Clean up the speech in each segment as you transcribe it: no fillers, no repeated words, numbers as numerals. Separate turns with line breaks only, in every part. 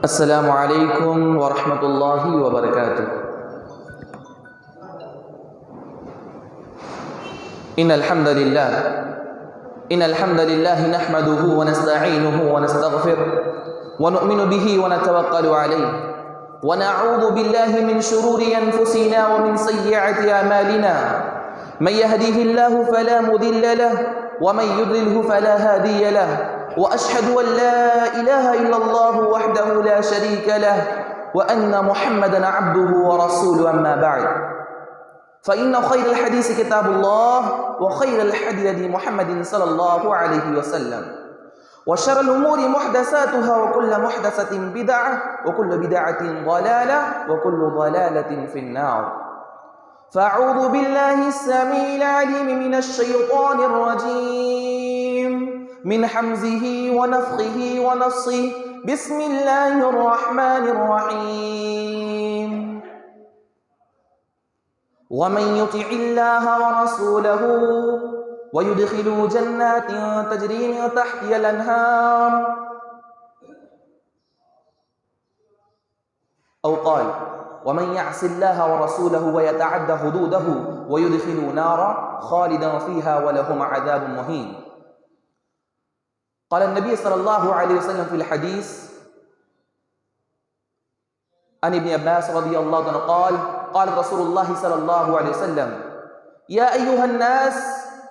السلام علیکم ورحمۃ اللہ وبرکاتہ۔ ان الحمد للہ نحمده ونستعینه ونستغفره ونؤمن به ونتوکل علیہ ونعوذ باللہ من شرور انفسنا ومن سیئات اعمالنا من يهده الله فلا مضل له ومن يضلله فلا هادي له وأشهد أن لا إله إلا الله وحده لا شريك له وأن محمدا عبده ورسوله أما بعد فإن خير الحديث كتاب الله وخير الهدي محمد صلى الله عليه وسلم وشر الأمور محدثاتها وكل محدثة بدعة وكل بدعة ضلالة وكل ضلالة في النار فأعوذ بالله السميع العليم من الشيطان الرجيم من حمزه ونفخه ونفثه بسم الله الرحمن الرحيم ومن يطع الله ورسوله ويدخله جنات تجري من تحتها الأنهار أو قال ومن يعص الله ورسوله ويتعد حدوده ويدخله نارا خالدا فيها ولهم عذاب مهين۔ قال النبي صلى الله عليه وسلم في الحديث عن ابن عباس رضي الله عنه قال قال رسول الله صلى الله عليه وسلم يا أيها الناس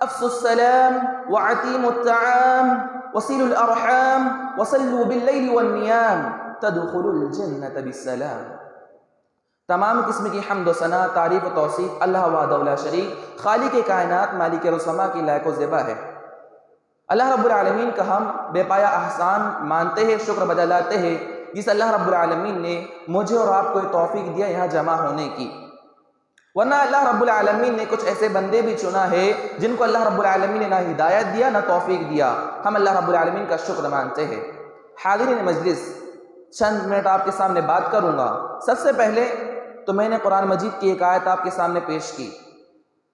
أفشوا السلام وأطعموا الطعام وصلوا الأرحام وصلوا بالليل والنيام تدخلوا الجنة بالسلام۔ تمام قسم کی حمد و ثنا، تعریف و توصیف اللہ وحدہ لا شریک، خالق کائنات، مالک رسما کی لائق و زیبا ہے۔ اللہ رب العالمین کا ہم بے پایا احسان مانتے ہیں، شکر بجا لاتے ہیں، جس اللہ رب العالمین نے مجھے اور آپ کو توفیق دیا یہاں جمع ہونے کی، ورنہ اللہ رب العالمین نے کچھ ایسے بندے بھی چنا ہے جن کو اللہ رب العالمین نے نہ ہدایت دیا نہ توفیق دیا۔ ہم اللہ رب العالمین کا شکر مانتے ہیں۔ حاضرین مجلس، چند منٹ آپ کے سامنے بات کروں گا۔ سب سے پہلے تو میں نے قرآن مجید کی ایک آیت آپ کے سامنے پیش کی،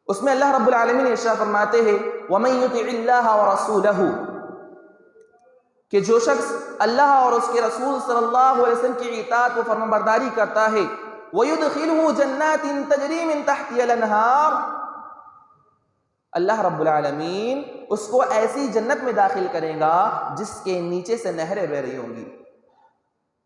اس میں اللہ رب العالمین ارشاد فرماتے ہیں وَمَن يُطِعِ اللَّهَ وَرَسُولَهُ، کہ جو شخص اللہ اور اس کے رسول صلی اللہ علیہ وسلم کی اطاعت و فرمانبرداری کرتا ہے وَيُدْخِلُهُ جَنَّاتٍ تَجْرِي مِن تَحْتِهَا الْأَنْهَارُ، اللہ رب العالمین اس کو ایسی جنت میں داخل کرے گا جس کے نیچے سے نہریں بہہ رہی ہوں گی۔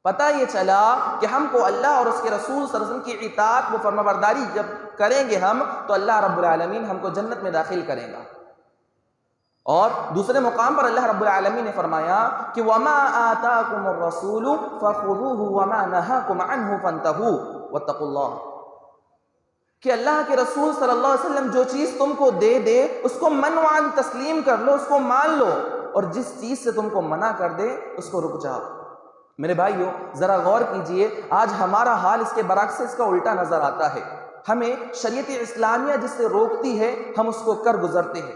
پتہ یہ چلا کہ ہم کو اللہ اور اس کے رسول صلی اللہ علیہ وسلم کی اطاعت و فرمانبرداری جب کریں گے ہم تو اللہ رب العالمین ہم کو جنت میں داخل کرے گا۔ اور دوسرے مقام پر اللہ رب العالمین نے فرمایا کہ وَمَا آتَاكُمُ الرَّسُولُ فَخُذُوهُ وَمَا نَهَاكُمْ عَنْهُ فَانْتَهُوا وَاتَّقُوا اللَّهَ، کہ اللہ کے رسول صلی اللہ علیہ وسلم جو چیز تم کو دے اس کو منوعاً تسلیم کر لو، اس کو مان لو، اور جس چیز سے تم کو منع کر دے اس کو رک جاؤ۔ میرے بھائیو ذرا غور کیجئے، آج ہمارا حال اس کے برعکس اس کا الٹا نظر آتا ہے۔ ہمیں شریعت اسلامیہ جس سے روکتی ہے ہم اس کو کر گزرتے ہیں،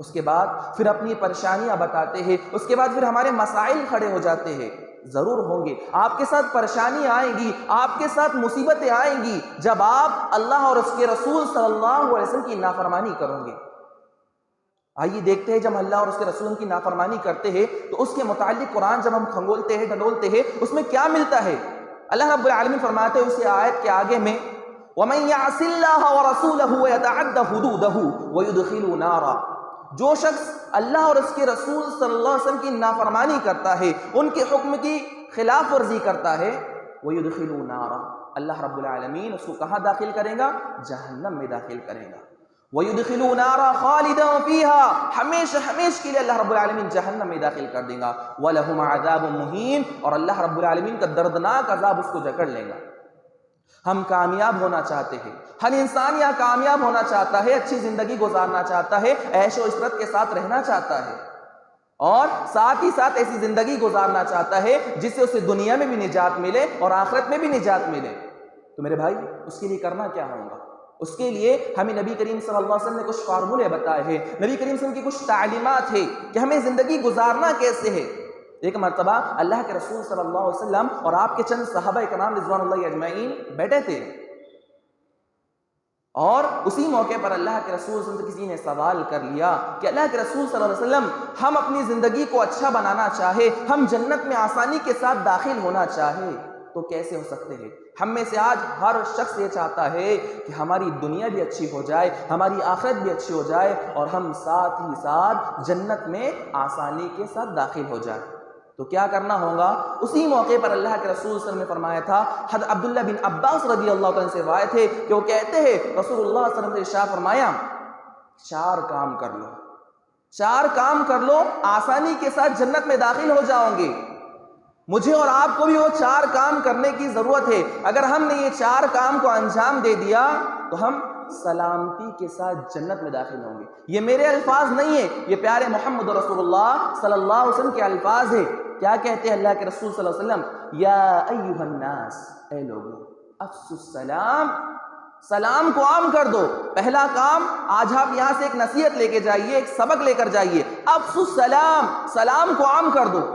اس کے بعد پھر اپنی پریشانیاں بتاتے ہیں، اس کے بعد پھر ہمارے مسائل کھڑے ہو جاتے ہیں۔ ضرور ہوں گے، آپ کے ساتھ پریشانیاں آئیں گی، آپ کے ساتھ مصیبتیں آئیں گی جب آپ اللہ اور اس کے رسول صلی اللہ علیہ وسلم کی نافرمانی کرو گے۔ آئیے دیکھتے ہیں جب اللہ اور اس کے رسول کی نافرمانی کرتے ہیں تو اس کے متعلق قرآن جب ہم کھنگولتے ہیں ڈھنڈولتے ہیں اس میں کیا ملتا ہے۔ اللہ رب العالمین فرماتے ہیں اسی آیت کے آگے میں وَمَن يَعْصِ اللَّهَ وَرَسُولَهُ وَيَتَعَدَّ حُدُودَهُ وَيُدْخِلُهُ نَارًا، جو شخص اللہ اور اس کے رسول صلی اللہ علیہ وسلم کی نافرمانی کرتا ہے، ان کے حکم کی خلاف ورزی کرتا ہے، وَيُدْخِلُهُ نَارًا، اللہ رب العالمین اس کو کہاں داخل کرے گا؟ جہنم میں داخل کرے گا۔ وَيُدْخِلُهُ نَارًا خَالِدًا فِيهَا، ہمیشہ کے لیے اللہ رب العالمین جہنم میں داخل کر دے گا۔ وَلَهُمْ عَذَابٌ مُهِينٌ، اور اللہ رب العالمین کا دردناک عذاب اس کو جکڑ لے گا۔ ہم کامیاب ہونا چاہتے ہیں، ہر انسان یہاں کامیاب ہونا چاہتا ہے، اچھی زندگی گزارنا چاہتا ہے، عیش و عشرت کے ساتھ رہنا چاہتا ہے، اور ساتھ ہی ساتھ ایسی زندگی گزارنا چاہتا ہے جس سے اسے دنیا میں بھی نجات ملے اور آخرت میں بھی نجات ملے۔ تو میرے بھائی اس کے لیے کرنا کیا ہوگا؟ اس کے لیے ہمیں نبی کریم صلی اللہ علیہ وسلم نے کچھ فارمولے بتائے ہیں، نبی کریم صلی اللہ علیہ وسلم کی کچھ تعلیمات ہیں کہ ہمیں زندگی گزارنا کیسے ہے۔ ایک مرتبہ اللہ کے رسول صلی اللہ علیہ وسلم اور آپ کے چند صحابہ کرام رضوان اللہ اجمعین بیٹھے تھے، اور اسی موقع پر اللہ کے رسول صلی اللہ علیہ وسلم سے کسی نے سوال کر لیا کہ اللہ کے رسول صلی اللہ علیہ وسلم، ہم اپنی زندگی کو اچھا بنانا چاہے، ہم جنت میں آسانی کے ساتھ داخل ہونا چاہے تو کیسے ہو سکتے ہیں؟ ہم میں سے آج ہر شخص یہ چاہتا ہے کہ ہماری دنیا بھی اچھی ہو جائے، ہماری آخرت بھی اچھی ہو جائے، اور ہم ساتھ ہی ساتھ جنت میں آسانی کے ساتھ داخل ہو جائے۔ تو کیا کرنا ہوگا؟ اسی موقع پر اللہ کے رسول صلی اللہ علیہ وسلم نے فرمایا تھا، حضرت عبداللہ بن عباس رضی اللہ عنہ سے روایت ہے کہ وہ کہتے ہیں رسول اللہ صلی اللہ علیہ وسلم نے ارشاد فرمایا، 4 کام کر لو، 4 کام کر لو، آسانی کے ساتھ جنت میں داخل ہو جاؤ گے۔ مجھے اور آپ کو بھی وہ 4 کام کرنے کی ضرورت ہے۔ اگر ہم نے یہ 4 کام کو انجام دے دیا تو ہم سلامتی کے ساتھ جنت میں داخل ہوں گے۔ یہ میرے الفاظ نہیں ہیں، یہ پیارے محمد رسول اللہ صلی اللہ علیہ وسلم کے الفاظ ہیں۔ کیا کہتے ہیں اللہ کے رسول صلی اللہ علیہ وسلم؟ یا ایھا الناس، اے لوگو، افشوا السلام، سلام کو عام کر دو۔ پہلا کام، آج آپ یہاں سے ایک نصیحت لے کے جائیے، ایک سبق لے کر جائیے، افشوا السلام، سلام کو عام کر دو۔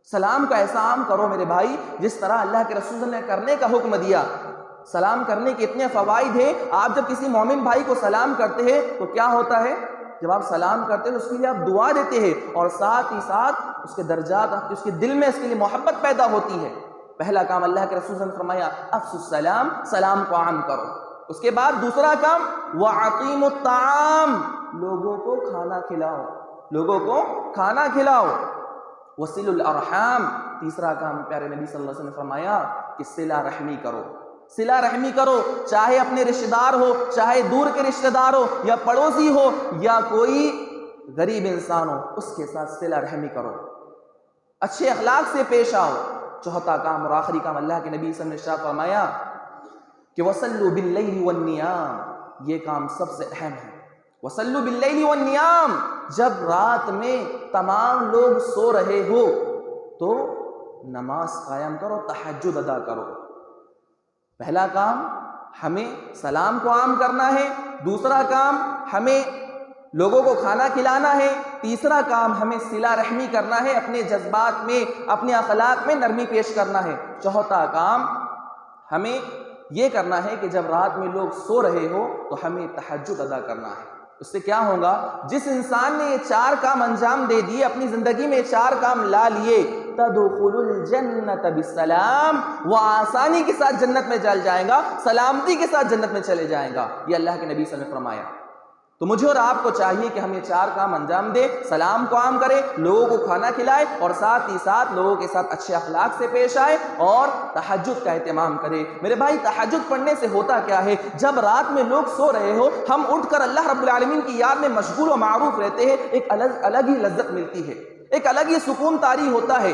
سلام کا ایسا عام کرو میرے بھائی جس طرح اللہ کے رسول نے کرنے کا حکم دیا۔ سلام کرنے کے اتنے فوائد ہیں۔ آپ جب کسی مومن بھائی کو سلام کرتے ہیں تو کیا ہوتا ہے؟ جب آپ سلام کرتے ہیں تو اس کے لیے آپ دعا دیتے ہیں، اور ساتھ ہی ساتھ اس کے درجات، اس کے دل میں اس کے لیے محبت پیدا ہوتی ہے۔ پہلا کام اللہ کے رسول نے فرمایا افشوا السلام، سلام کو عام کرو۔ اس کے بعد دوسرا کام وَأَقِیمُوا الطَّعَامَ، لوگوں کو کھانا کھلاؤ، لوگوں کو کھانا کھلاؤ۔ وَصِلُوا الْأَرْحَامَ، تیسرا کام پیارے نبی صلی اللہ علیہ وسلم نے فرمایا کہ صلہ رحمی کرو، صلہ رحمی کرو، چاہے اپنے رشتہ دار ہو، چاہے دور کے رشتہ دار ہو، یا پڑوسی ہو، یا کوئی غریب انسان ہو، اس کے ساتھ صلہ رحمی کرو، اچھے اخلاق سے پیش آؤ۔ چوتھا کام اور آخری کام اللہ کے نبی صلی اللہ علیہ وسلم نے فرمایا کہ وَصَلُّوا بِاللَّيْلِ وَالنِّيَامِ، یہ کام سب سے اہم ہے۔ وَصَلُّوا بِاللَّيْلِ وَالنِّيَامِ، جب رات میں تمام لوگ سو رہے ہو تو نماز قائم کرو، تہجد ادا کرو۔ پہلا کام ہمیں سلام کو عام کرنا ہے، دوسرا کام ہمیں لوگوں کو کھانا کھلانا ہے، تیسرا کام ہمیں صلہ رحمی کرنا ہے، اپنے جذبات میں، اپنے اخلاق میں نرمی پیش کرنا ہے، چوتھا کام ہمیں یہ کرنا ہے کہ جب رات میں لوگ سو رہے ہو تو ہمیں تہجد ادا کرنا ہے۔ اس سے کیا ہوگا؟ جس انسان نے یہ 4 کام انجام دے دیے، اپنی زندگی میں 4 کام لا لیے، تدخل الجنت بالسلام، وہ آسانی کے ساتھ جنت میں چل جائے گا، سلامتی کے ساتھ جنت میں چلے جائے گا۔ یہ اللہ کے نبی صلی اللہ علیہ وسلم نے فرمایا۔ تو مجھے اور آپ کو چاہیے کہ ہم یہ 4 کام انجام دیں، سلام کو عام کریں، لوگوں کو کھانا کھلائے، اور ساتھ ہی ساتھ لوگوں کے ساتھ اچھے اخلاق سے پیش آئے، اور تہجد کا اہتمام کریں۔ میرے بھائی، تہجد پڑھنے سے ہوتا کیا ہے؟ جب رات میں لوگ سو رہے ہو، ہم اٹھ کر اللہ رب العالمین کی یاد میں مشغول و معروف رہتے ہیں، ایک الگ ہی لذت ملتی ہے، ایک الگ ہی سکون طاری ہوتا ہے۔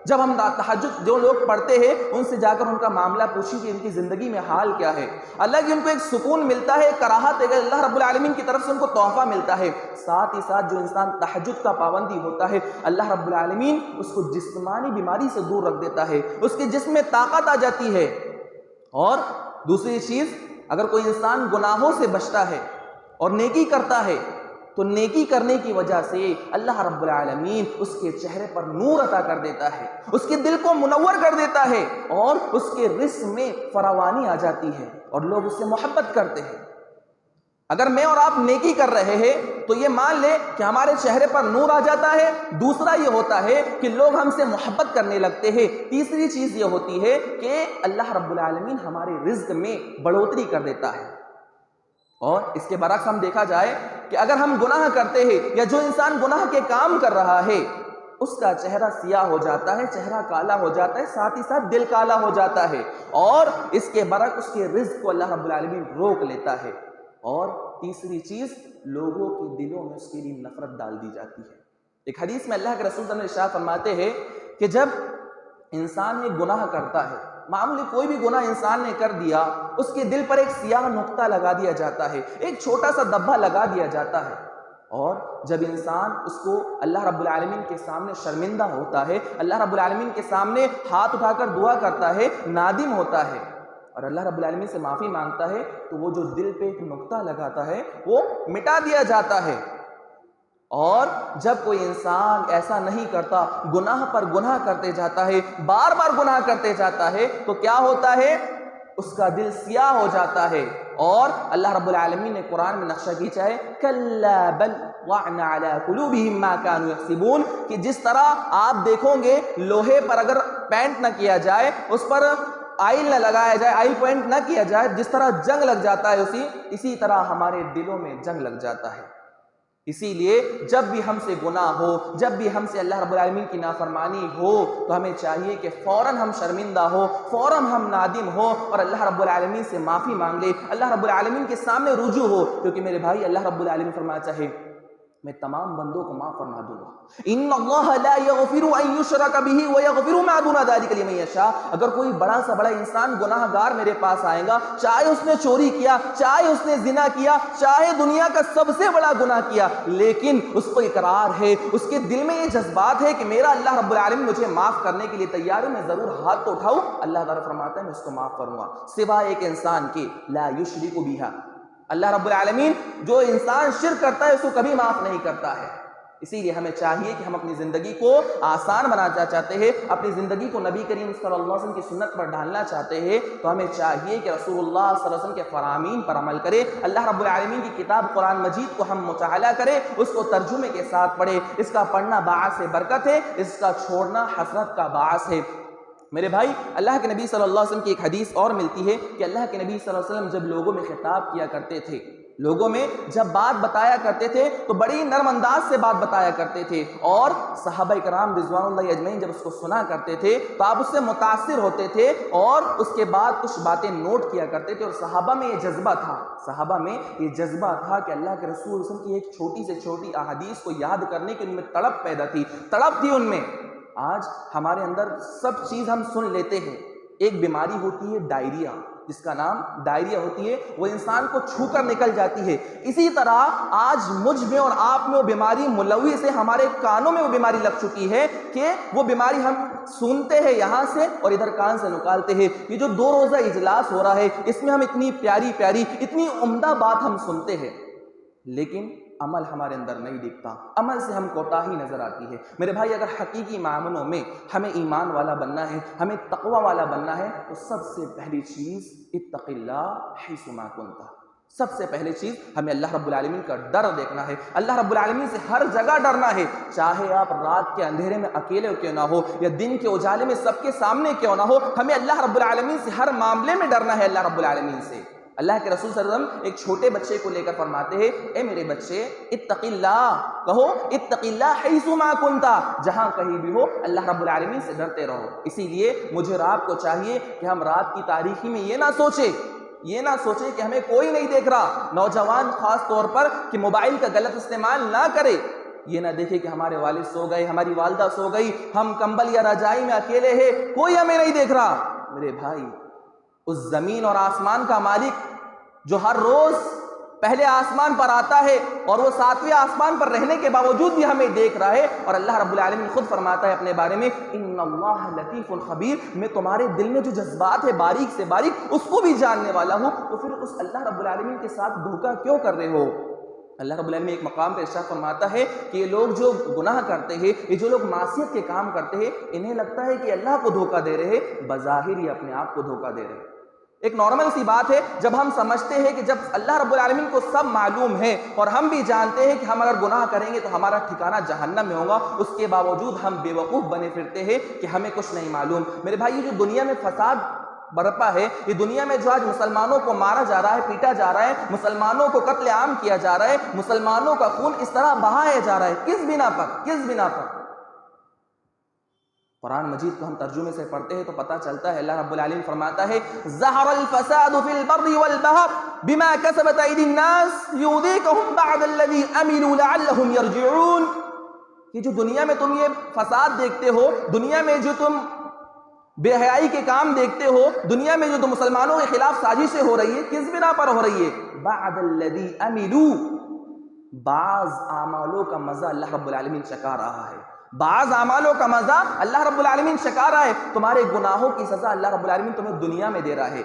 جب ہم تہجد جو لوگ پڑھتے ہیں ان سے جا کر ان کا معاملہ پوچھیں کہ ان کی زندگی میں حال کیا ہے، الگ ہی ان کو ایک سکون ملتا ہے، ایک راحت ہے، اللہ رب العالمین کی طرف سے ان کو تحفہ ملتا ہے۔ ساتھ ہی ساتھ جو انسان تہجد کا پابندی ہوتا ہے، اللہ رب العالمین اس کو جسمانی بیماری سے دور رکھ دیتا ہے، اس کے جسم میں طاقت آ جاتی ہے۔ اور دوسری چیز، اگر کوئی انسان گناہوں سے بچتا ہے اور نیکی کرتا ہے تو نیکی کرنے کی وجہ سے اللہ رب العالمین اس کے چہرے پر نور عطا کر دیتا ہے، اس کے دل کو منور کر دیتا ہے، اور اس کے رزق میں فراوانی آ جاتی ہے، اور لوگ اس سے محبت کرتے ہیں۔ اگر میں اور آپ نیکی کر رہے ہیں تو یہ مان لے کہ ہمارے چہرے پر نور آ جاتا ہے۔ دوسرا یہ ہوتا ہے کہ لوگ ہم سے محبت کرنے لگتے ہیں۔ تیسری چیز یہ ہوتی ہے کہ اللہ رب العالمین ہمارے رزق میں بڑھوتری کر دیتا ہے۔ اور اس کے برعکس ہم دیکھا جائے کہ اگر ہم گناہ کرتے ہیں، یا جو انسان گناہ کے کام کر رہا ہے، اس کا چہرہ سیاہ ہو جاتا ہے، چہرہ کالا ہو جاتا ہے، ساتھ ہی ساتھ دل کالا ہو جاتا ہے، اور اس کے برعکس اس کے رزق کو اللہ رب العالمین روک لیتا ہے۔ اور تیسری چیز، لوگوں کے دلوں میں اس کے لیے نفرت ڈال دی جاتی ہے۔ ایک حدیث میں اللہ کے رسول صلی اللہ علیہ وسلم ارشاد فرماتے ہیں کہ جب انسان یہ گناہ کرتا ہے، معمولی کوئی بھی گناہ انسان نے کر دیا، اس کے دل پر ایک سیاہ نقطہ لگا دیا جاتا ہے، ایک چھوٹا سا دھبا لگا دیا جاتا ہے، اور جب انسان اس کو اللہ رب العالمین کے سامنے شرمندہ ہوتا ہے، اللہ رب العالمین کے سامنے ہاتھ اٹھا کر دعا کرتا ہے، نادم ہوتا ہے اور اللہ رب العالمین سے معافی مانگتا ہے، تو وہ جو دل پہ ایک نقطہ لگاتا ہے وہ مٹا دیا جاتا ہے۔ اور جب کوئی انسان ایسا نہیں کرتا، گناہ پر گناہ کرتے جاتا ہے، بار بار گناہ کرتے جاتا ہے، تو کیا ہوتا ہے؟ اس کا دل سیاہ ہو جاتا ہے. اور اللہ رب العالمین نے قرآن میں نقشہ کھینچا ہے کلا بل ران علی قلوبہم ما كانوا یکسبون، کہ جس طرح آپ دیکھو گے لوہے پر اگر پینٹ نہ کیا جائے، اس پر آئل نہ لگایا جائے، آئل پوائنٹ نہ کیا جائے، جس طرح جنگ لگ جاتا ہے اسی طرح ہمارے دلوں میں جنگ لگ جاتا ہے. اسی لیے جب بھی ہم سے گناہ ہو، جب بھی ہم سے اللہ رب العالمین کی نافرمانی ہو، تو ہمیں چاہیے کہ فوراً ہم شرمندہ ہو، فوراً ہم نادم ہو اور اللہ رب العالمین سے معافی مانگ لے، اللہ رب العالمین کے سامنے رجوع ہو. کیونکہ میرے بھائی اللہ رب العالمین فرماتا ہے میں تمام بندوں کو معاف فرما دوں گا. ان اللہ لا یغفر ان یشرک بہ ویغفر ما دون ذلک لمن یشاء. اگر کوئی بڑا سا بڑا انسان گناہ گار میرے پاس آئے گا، چاہے اس نے چوری کیا، چاہے اس نے زنا کیا، چاہے دنیا کا سب سے بڑا گناہ کیا، لیکن اس کو اقرار ہے، اس کے دل میں یہ جذبات ہے کہ میرا اللہ رب العالمین مجھے معاف کرنے کے لیے تیار ہے، میں ضرور ہاتھ تو اٹھاؤں، اللہ تعالیٰ فرماتا ہے میں اس کو معاف کروں گا سوائے ایک انسان کے لا یشرک بہا. اللہ رب العالمین جو انسان شرک کرتا ہے اس کو کبھی معاف نہیں کرتا ہے. اسی لیے ہمیں چاہیے کہ ہم اپنی زندگی کو آسان بنانا چاہتے ہیں، اپنی زندگی کو نبی کریم صلی اللہ علیہ وسلم کی سنت پر ڈالنا چاہتے ہیں، تو ہمیں چاہیے کہ رسول اللہ صلی اللہ علیہ وسلم کے فرامین پر عمل کریں. اللہ رب العالمین کی کتاب قرآن مجید کو ہم مطالعہ کریں، اس کو ترجمے کے ساتھ پڑھیں. اس کا پڑھنا باعث برکت ہے، اس کا چھوڑنا حسرت کا باعث ہے. میرے بھائی اللہ کے نبی صلی اللہ علیہ وسلم کی ایک حدیث اور ملتی ہے کہ اللہ کے نبی صلی اللہ علیہ وسلم جب لوگوں میں خطاب کیا کرتے تھے، لوگوں میں جب بات بتایا کرتے تھے تو بڑی نرم انداز سے بات بتایا کرتے تھے، اور صحابہ کرام رضوان اللہ اجمعین جب اس کو سنا کرتے تھے تو آپ اس سے متاثر ہوتے تھے اور اس کے بعد کچھ باتیں نوٹ کیا کرتے تھے. اور صحابہ میں یہ جذبہ تھا کہ اللہ کے رسول صلی اللہ علیہ وسلم کی ایک چھوٹی سے چھوٹی احادیث کو یاد کرنے کی ان میں تڑپ پیدا تھی، تڑپ تھی ان میں. آج ہمارے اندر سب چیز ہم سن لیتے ہیں. ایک بیماری ہوتی ہے ڈائریا، جس کا نام ڈائریا ہوتی ہے، وہ انسان کو چھو کر نکل جاتی ہے. اسی طرح آج مجھ میں اور آپ میں وہ بیماری ملوث ہے، ہمارے کانوں میں وہ بیماری لگ چکی ہے کہ وہ بیماری ہم سنتے ہیں یہاں سے اور ادھر کان سے نکالتے ہیں. یہ جو 2 روزہ اجلاس ہو رہا ہے اس میں ہم اتنی پیاری پیاری اتنی عمدہ بات ہم سنتے ہیں، لیکن عمل ہمارے اندر نہیں دکھتا، عمل سے ہم کوتاہی نظر آتی ہے. میرے بھائی اگر حقیقی معاملوں میں ہمیں ایمان والا بننا ہے، ہمیں تقوی والا بننا ہے، تو سب سے پہلی چیز اتق اللہ حیث ما کنت. سب سے پہلی چیز ہمیں اللہ رب العالمین کا ڈر دیکھنا ہے، اللہ رب العالمین سے ہر جگہ ڈرنا ہے. چاہے آپ رات کے اندھیرے میں اکیلے کیوں نہ ہو یا دن کے اجالے میں سب کے سامنے کیوں نہ ہو، ہمیں اللہ رب العالمین سے ہر معاملے میں ڈرنا ہے. اللہ رب العالمین سے اللہ کے رسول صلی اللہ علیہ وسلم ایک چھوٹے بچے کو لے کر فرماتے ہیں اے میرے بچے اتق اللہ، کہو اتق اللہ حیث ما کنت، جہاں کہیں بھی ہو اللہ رب العالمین سے ڈرتے رہو. اسی لیے مجھے اور آپ کو چاہیے کہ ہم رات کی تاریکی میں یہ نہ سوچیں کہ ہمیں کوئی نہیں دیکھ رہا. نوجوان خاص طور پر کہ موبائل کا غلط استعمال نہ کرے، یہ نہ دیکھے کہ ہمارے والد سو گئے، ہماری والدہ سو گئی، ہم کمبل یا رجائی میں اکیلے ہیں، کوئی ہمیں نہیں دیکھ رہا. میرے بھائی اس زمین اور آسمان کا مالک جو ہر روز پہلے آسمان پر آتا ہے اور وہ 7ویں آسمان پر رہنے کے باوجود بھی ہمیں دیکھ رہا ہے، اور اللہ رب العالمین خود فرماتا ہے اپنے بارے میں ان اللہ لطیف خبیر، میں تمہارے دل میں جو جذبات ہے باریک سے باریک اس کو بھی جاننے والا ہوں. تو پھر اس اللہ رب العالمین کے ساتھ دھوکہ کیوں کر رہے ہو؟ اللہ رب العالمین ایک مقام پہ ارشاد فرماتا ہے کہ یہ لوگ جو گناہ کرتے ہیں، یہ جو لوگ معصیت کے کام کرتے ہیں، انہیں لگتا ہے کہ اللہ کو دھوکہ دے رہے ہیں، بظاہر یہ اپنے آپ کو دھوکہ دے رہے ہیں. ایک نارمل سی بات ہے جب ہم سمجھتے ہیں کہ جب اللہ رب العالمین کو سب معلوم ہے اور ہم بھی جانتے ہیں کہ ہم اگر گناہ کریں گے تو ہمارا ٹھکانہ جہنم میں ہوگا، اس کے باوجود ہم بے وقوف بنے پھرتے ہیں کہ ہمیں کچھ نہیں معلوم. میرے بھائی یہ جو دنیا میں فساد برپا ہے، یہ دنیا میں جو آج مسلمانوں کو مارا جا رہا ہے، پیٹا جا رہا ہے، مسلمانوں کو قتل عام کیا جا رہا ہے، مسلمانوں کا خون اس طرح بہایا جا رہا ہے، کس بنا پر؟ قرآن مجید کو ہم ترجمے سے پڑھتے ہیں تو پتہ چلتا ہے اللہ رب العالمین فرماتا ہے ظہر الفساد فی البر والبحر بما کسبت ایدی الناس یذیقہم بعض الذی عملوا لعلہم یرجعون. یہ جو دنیا میں تم یہ فساد دیکھتے ہو، دنیا میں جو تم بے حیائی کے کام دیکھتے ہو، دنیا میں جو تم مسلمانوں کے خلاف سازشیں ہو رہی ہے، کس بنا پر ہو رہی ہے؟ بعض الذی عملوا، بعض اعمالوں کا مزہ اللہ رب العالمین چکھا رہا ہے، بعض اعمالوں کا مزہ اللہ رب العالمین چکھا رہا ہے. تمہارے گناہوں کی سزا اللہ رب العالمین تمہیں دنیا میں دے رہا ہے،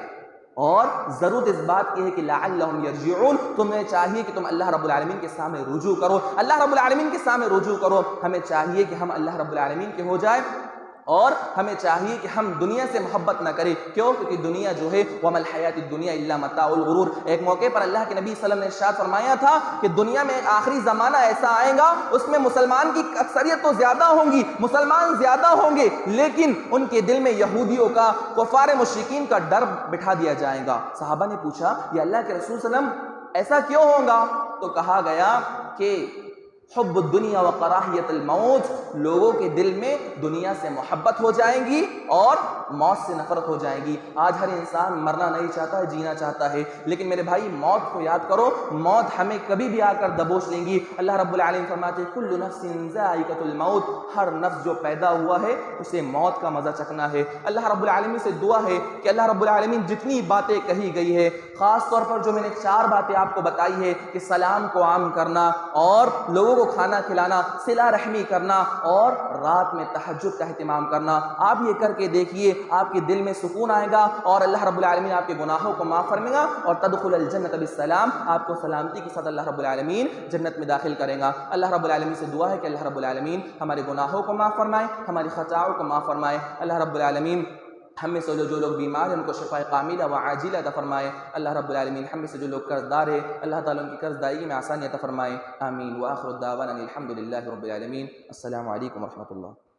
اور ضرورت اس بات کی ہے کہ لعلہم یرجعون، تمہیں چاہیے کہ تم اللہ رب العالمین کے سامنے رجوع کرو، اللہ رب العالمین کے سامنے رجوع کرو. ہمیں چاہیے کہ ہم اللہ رب العالمین کے ہو جائے، اور ہمیں چاہیے کہ ہم دنیا سے محبت نہ کریں. کیوں؟ کیونکہ دنیا جو ہے وَمَا الْحَيَاةُ الدُّنْيَا إِلَّا مَتَاعُ الْغُرُورِ. ایک موقع پر اللہ کے نبی صلی اللہ علیہ وسلم نے ارشاد فرمایا تھا کہ دنیا میں ایک آخری زمانہ ایسا آئے گا، اس میں مسلمان کی اکثریت تو زیادہ ہوں گی، مسلمان زیادہ ہوں گے، لیکن ان کے دل میں یہودیوں کا، کفار مشرکین کا ڈر بٹھا دیا جائے گا. صحابہ نے پوچھا یا اللہ کے رسول صلی اللہ علیہ وسلم ایسا کیوں ہوگا؟ تو کہا گیا کہ حب الدنیا و کراہیت الموت، لوگوں کے دل میں دنیا سے محبت ہو جائیں گی اور موت سے نفرت ہو جائے گی. آج ہر انسان مرنا نہیں چاہتا ہے، جینا چاہتا ہے، لیکن میرے بھائی موت کو یاد کرو، موت ہمیں کبھی بھی آ کر دبوچ لیں گی. اللہ رب العالمین فرماتے ہیں کل نفس ذائقۃ الموت، ہر نفس جو پیدا ہوا ہے اسے موت کا مزہ چکھنا ہے. اللہ رب العالمین سے دعا ہے کہ اللہ رب العالمین جتنی باتیں کہی گئی ہے، خاص طور پر جو میں نے 4 باتیں آپ کو بتائی ہے کہ سلام کو عام کرنا اور لوگوں کو کھانا کھلانا، صلہ رحمی کرنا اور رات میں تہجد کا اہتمام کرنا، آپ یہ کر کے دیکھیے، آپ کے دل میں سکون آئے گا اور اللہ رب العالمین آپ کے گناہوں کو معاف فرمائے گا اور تدخل الجنت بالسلام، آپ کو سلامتی کے ساتھ اللہ رب العالمین جنت میں داخل کرے گا. اللہ رب العالمین سے دعا ہے کہ اللہ رب العالمین ہمارے گناہوں کو معاف فرمائے، ہماری خطاؤں کو معاف فرمائے. اللہ رب العالمین ہم میں سے جو لوگ بیمار ہیں ان کو شفاء کاملہ و عاجلہ عطا فرمائے. اللہ رب العالمین ہم میں سے جو لوگ قرض دار ہیں اللہ تعالیٰ ان کی قرض دائیگی میں آسانی عطا فرمائے. آمین. وآخر الدعوانا الحمد للہ رب العالمین. السلام علیکم ورحمۃ اللہ.